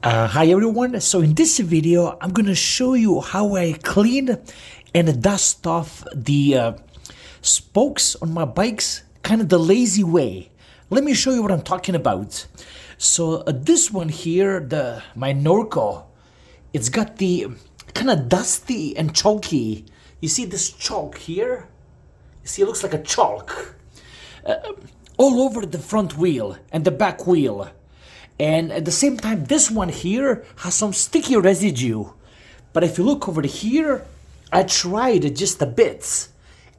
Hi everyone, so in this video I'm gonna show you how I clean and dust off the spokes on my bikes kind of the lazy way. Let me show you what I'm talking about. So this one here, my Norco, it's got the kind of dusty and chalky. You see this chalk here? You see it looks like a chalk all over the front wheel and the back wheel. And at the same time, this one here has some sticky residue. But if you look over here, I tried it just a bit.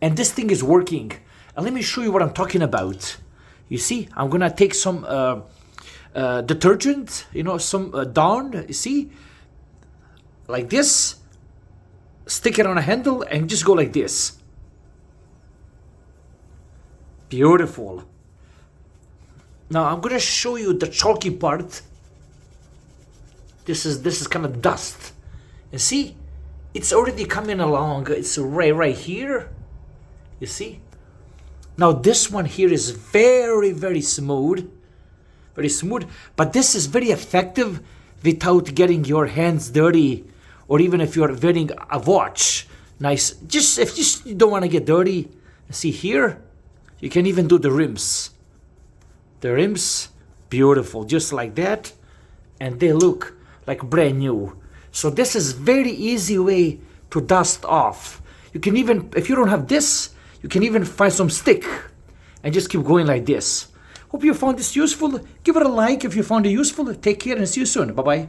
And this thing is working. And let me show you what I'm talking about. You see, I'm going to take some detergent, some Dawn, you see? Like this. Stick it on a handle and just go like this. Beautiful. Now I'm gonna show you the chalky part. This is kind of dust. And see, it's already coming along. It's right here. You see? Now this one here is very smooth. Very smooth. But this is very effective without getting your hands dirty, or even if you're wearing a watch. Nice. If you don't want to get dirty, see here, you can even do the rims. The rims, beautiful, just like that, and they look like brand new. So this is very easy way to dust off. You can even, if you don't have this, you can even find some stick and just keep going like this. Hope you found this useful. Give it a like if you found it useful. Take care and see you soon. Bye-bye.